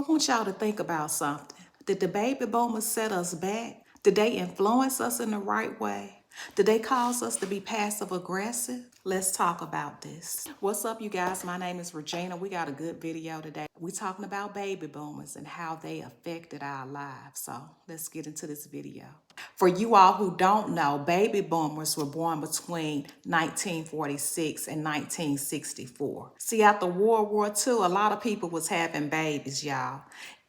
want y'all to think about something. Did the baby boomers set us back? Did they influence us in the right way? Did they cause us to be passive aggressive? Let's talk about this. What's up, you guys? My name is Regina. We got a good video today. We're talking about baby boomers and how they affected our lives. So let's get into this video. For you all who don't know, baby boomers were born between 1946 and 1964. See, after World War II, a lot of people was having babies, y'all.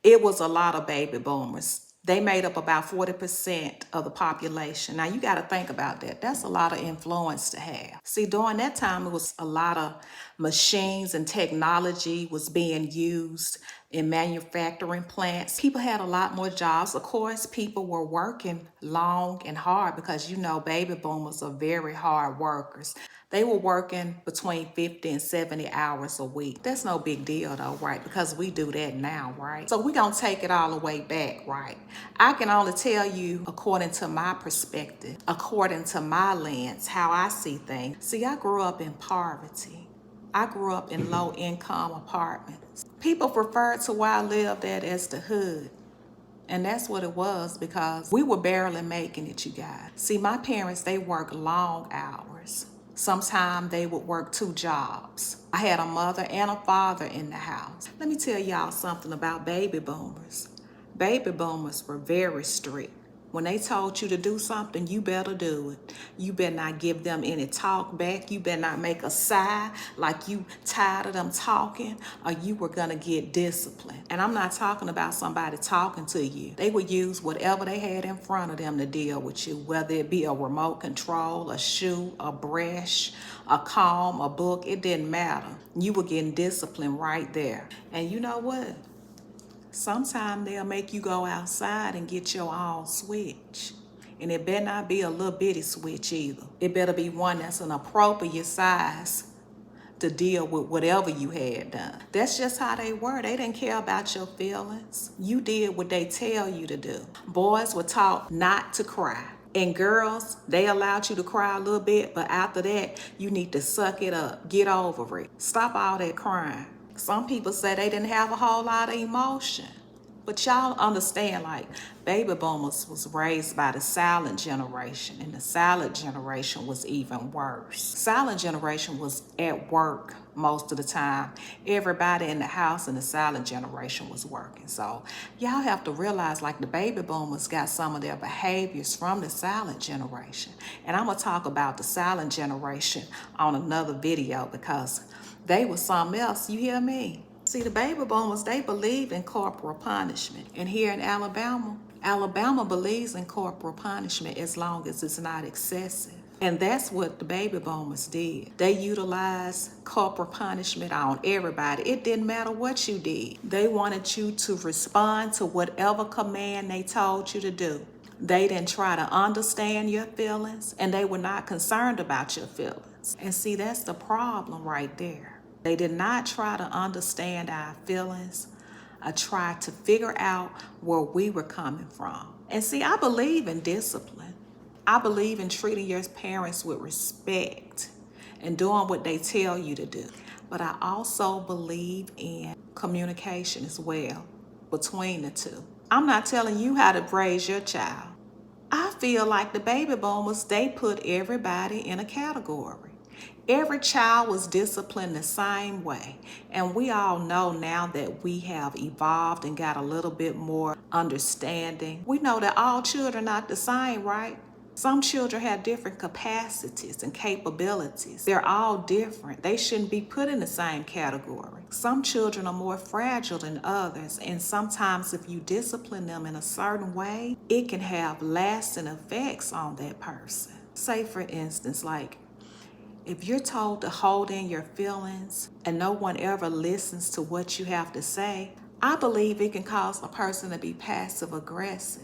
It was a lot of baby boomers. They made up about 40% of the population. Now you got to think about that. That's a lot of influence to have. See, during that time, it was a lot of machines and technology was being used in manufacturing plants. People had a lot more jobs. Of course, people were working long and hard because, you know, baby boomers are very hard workers. They were working between 50 and 70 hours a week. That's no big deal though, right? Because we do that now, right? So we're gonna take it all the way back, right? I can only tell you according to my perspective, according to my lens, how I see things. See, I grew up in poverty. I grew up in low income apartments. People refer to where I lived at as the hood. And that's what it was because we were barely making it, you guys. See, my parents, they worked long hours. Sometimes they would work 2 jobs. I had a mother and a father in the house. Let me tell y'all something about baby boomers. Baby boomers were very strict. When they told you to do something, you better do it. You better not give them any talk back. You better not make a sigh like you tired of them talking, or you were gonna get disciplined. And I'm not talking about somebody talking to you. They would use whatever they had in front of them to deal with you, whether it be a remote control, a shoe, a brush, a comb, a book, it didn't matter. You were getting disciplined right there. And you know what? Sometimes they'll make you go outside and get your own switch. And it better not be a little bitty switch either. It better be one that's an appropriate size to deal with whatever you had done. That's just how they were. They didn't care about your feelings. You did what they tell you to do. Boys were taught not to cry. And girls, they allowed you to cry a little bit, but after that, you need to suck it up. Get over it. Stop all that crying. Some people say they didn't have a whole lot of emotion. But y'all understand, like, baby boomers was raised by the silent generation, and the silent generation was even worse. Silent generation was at work most of the time. Everybody in the house in the silent generation was working. So y'all have to realize, like, the baby boomers got some of their behaviors from the silent generation. And I'm gonna talk about the silent generation on another video because they were something else, you hear me? See, the baby boomers, they believe in corporal punishment. And here in Alabama believes in corporal punishment as long as it's not excessive. And that's what the baby boomers did. They utilized corporal punishment on everybody. It didn't matter what you did. They wanted you to respond to whatever command they told you to do. They didn't try to understand your feelings, and they were not concerned about your feelings. And see, that's the problem right there. They did not try to understand our feelings or try to figure out where we were coming from. And see, I believe in discipline. I believe in treating your parents with respect and doing what they tell you to do. But I also believe in communication as well between the two. I'm not telling you how to raise your child. I feel like the baby boomers, they put everybody in a category. Every child was disciplined the same way. And we all know now that we have evolved and got a little bit more understanding. We know that all children are not the same, right? Some children have different capacities and capabilities. They're all different. They shouldn't be put in the same category. Some children are more fragile than others, and sometimes if you discipline them in a certain way, it can have lasting effects on that person. Say for instance, like, if you're told to hold in your feelings and no one ever listens to what you have to say, I believe it can cause a person to be passive aggressive,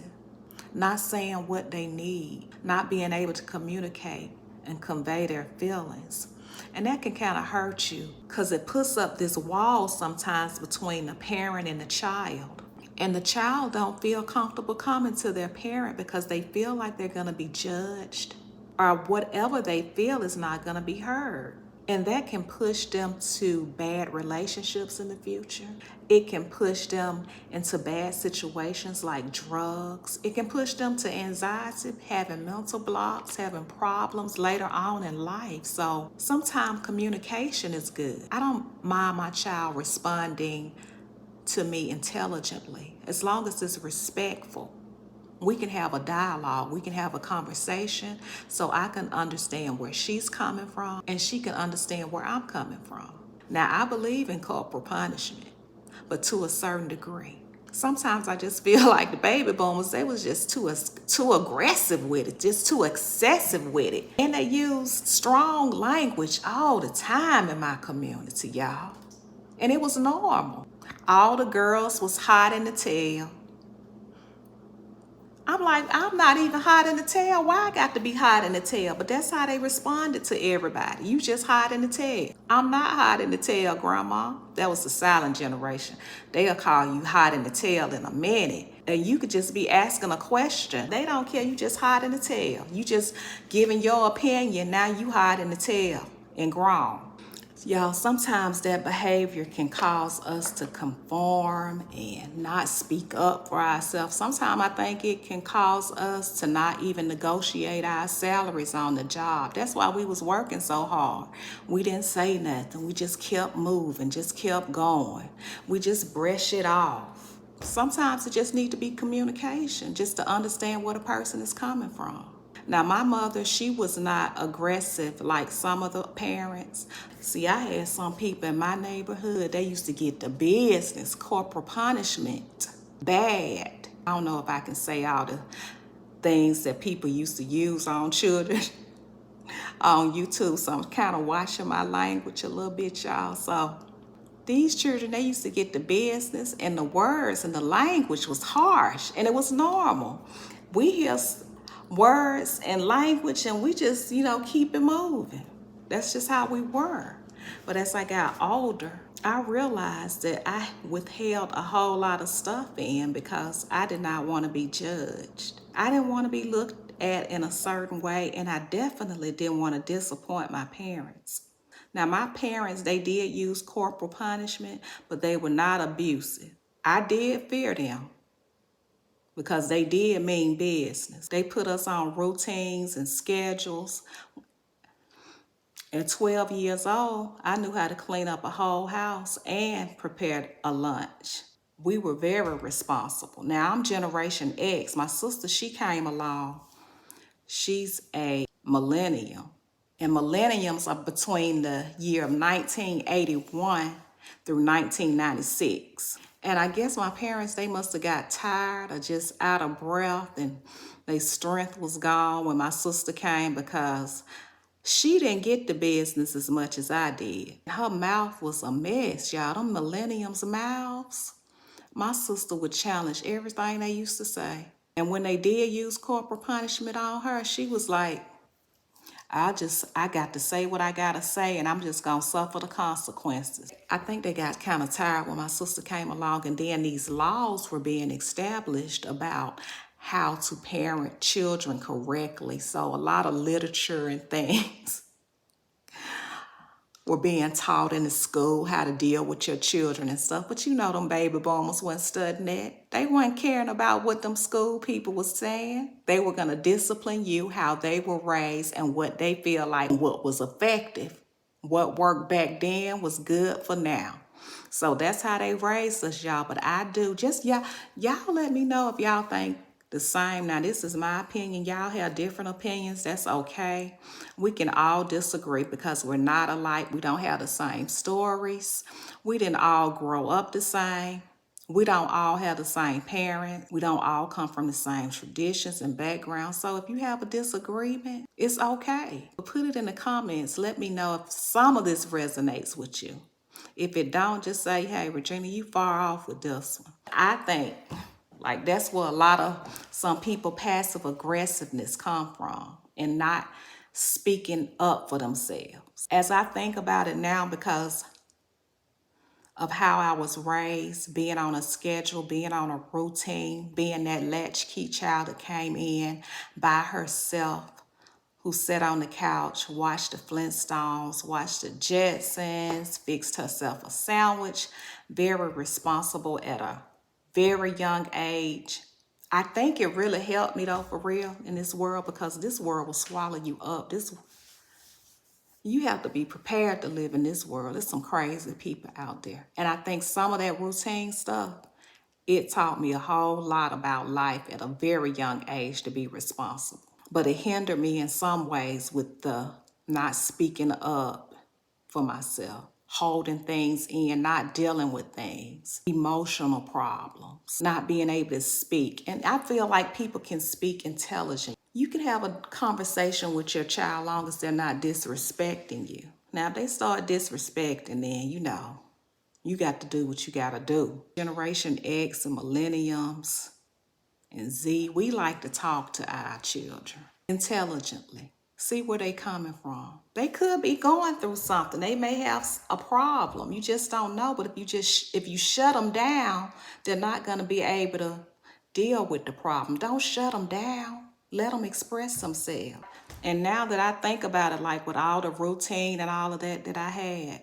not saying what they need, not being able to communicate and convey their feelings. And that can kind of hurt you because it puts up this wall sometimes between the parent and the child. And the child don't feel comfortable coming to their parent because they feel like they're going to be judged, or whatever they feel is not going to be heard. And that can push them to bad relationships in the future. It can push them into bad situations like drugs. It can push them to anxiety, having mental blocks, having problems later on in life. So sometimes communication is good. I don't mind my child responding to me intelligently as long as it's respectful. We can have a dialogue, we can have a conversation so I can understand where she's coming from and she can understand where I'm coming from. Now, I believe in corporal punishment, but to a certain degree. Sometimes I just feel like the baby boomers, they was just too aggressive with it, just too excessive with it. And they used strong language all the time in my community, y'all. And it was normal. All the girls was hot in the tail. I'm like, I'm not even hot in the tail. Why I got to be hot in the tail? But that's how they responded to everybody. You just hot in the tail. I'm not hot in the tail, Grandma. That was the silent generation. They'll call you hot in the tail in a minute. And you could just be asking a question. They don't care. You just hot in the tail. You just giving your opinion. Now you hot in the tail and grown. Y'all, sometimes that behavior can cause us to conform and not speak up for ourselves. Sometimes I think it can cause us to not even negotiate our salaries on the job. That's why we was working so hard. We didn't say nothing. We just kept moving, just kept going. We just brush it off. Sometimes it just need to be communication, just to understand where the person is coming from. Now, my mother, she was not aggressive like some of the parents. See, I had some people in my neighborhood, they used to get the business, corporal punishment, bad. I don't know if I can say all the things that people used to use on children on YouTube, so I'm kind of watching my language a little bit, y'all. So these children, they used to get the business, and the words and the language was harsh, and it was normal. We hear words and language and we just, keep it moving. That's just how we were. But as I got older, I realized that I withheld a whole lot of stuff in because I did not want to be judged. I didn't want to be looked at in a certain way, and I definitely didn't want to disappoint my parents. Now, my parents, they did use corporal punishment, but they were not abusive. I did fear them because they did mean business. They put us on routines and schedules. At 12 years old, I knew how to clean up a whole house and prepare a lunch. We were very responsible. Now, I'm Generation X. My sister, she came along. She's a millennium. And millenniums are between the year of 1981 through 1996. And I guess my parents, they must have got tired or just out of breath, and their strength was gone when my sister came because she didn't get the business as much as I did. Her mouth was a mess, y'all. Them millenniums' mouths. My sister would challenge everything they used to say. And when they did use corporal punishment on her, she was like, I got to say what I gotta say, and I'm just gonna suffer the consequences. I think they got kind of tired when my sister came along, and then these laws were being established about how to parent children correctly. So a lot of literature and things were being taught in the school, how to deal with your children and stuff. But them baby boomers wasn't studying that. They weren't caring about what them school people was saying. They were going to discipline you how they were raised and what they feel like what was effective. What worked back then was good for now. So that's how they raised us, y'all. But I do. Just y'all let me know if y'all think the same. Now, this is my opinion. Y'all have different opinions. That's okay. We can all disagree because we're not alike. We don't have the same stories. We didn't all grow up the same. We don't all have the same parents. We don't all come from the same traditions and backgrounds. So if you have a disagreement, it's okay. But put it in the comments. Let me know if some of this resonates with you. If it don't, just say, hey, Regina, you far off with this one. I think that's where a lot of some people passive aggressiveness come from and not speaking up for themselves. As I think about it now, because of how I was raised, being on a schedule, being on a routine, being that latchkey child that came in by herself, who sat on the couch, watched the Flintstones, watched the Jetsons, fixed herself a sandwich, very responsible at a very young age. I think it really helped me though, for real, in this world, because this world will swallow you up. You have to be prepared to live in this world. There's some crazy people out there. And I think some of that routine stuff, it taught me a whole lot about life at a very young age to be responsible. But it hindered me in some ways with the not speaking up for myself, holding things in, not dealing with things, emotional problems, not being able to speak. And I feel like people can speak intelligent. You can have a conversation with your child long as they're not disrespecting you. Now, if they start disrespecting, then you got to do what you got to do. Generation X and millenniums and Z, we like to talk to our children intelligently. See where they coming from. They could be going through something. They may have a problem. You just don't know. But if you shut them down, they're not going to be able to deal with the problem. Don't shut them down. Let them express themselves. And now that I think about it, like with all the routine and all of that I had,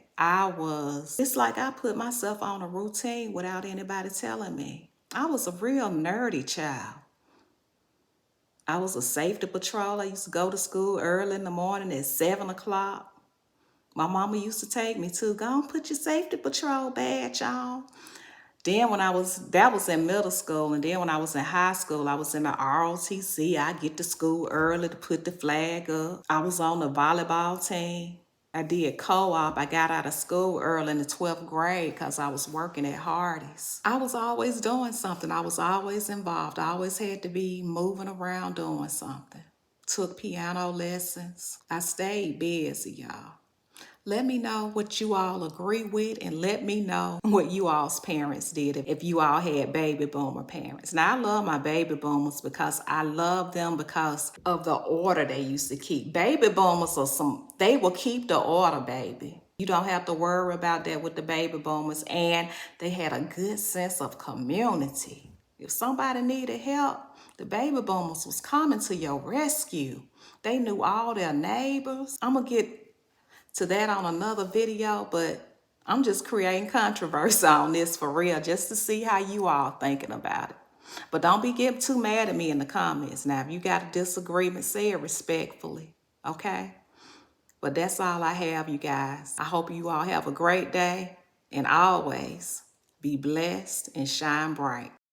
it's like I put myself on a routine without anybody telling me. I was a real nerdy child. I was a safety patrol. I used to go to school early in the morning at 7 o'clock. My mama used to take me to go and put your safety patrol badge on. Then that was in middle school. And then when I was in high school, I was in the ROTC. I get to school early to put the flag up. I was on the volleyball team. I did co-op. I got out of school early in the 12th grade because I was working at Hardee's. I was always doing something. I was always involved. I always had to be moving around doing something. Took piano lessons. I stayed busy, y'all. Let me know what you all agree with, and let me know what you all's parents did if you all had baby boomer parents. Now, I love my baby boomers because I love them because of the order they used to keep. Baby boomers they will keep the order, baby. You don't have to worry about that with the baby boomers. And they had a good sense of community. If somebody needed help, the baby boomers was coming to your rescue. They knew all their neighbors. I'm going to get to that on another video, but I'm just creating controversy on this for real, just to see how you all thinking about it. But don't be getting too mad at me in the comments. Now, if you got a disagreement, say it respectfully, okay? But that's all I have, you guys. I hope you all have a great day, and always be blessed and shine bright.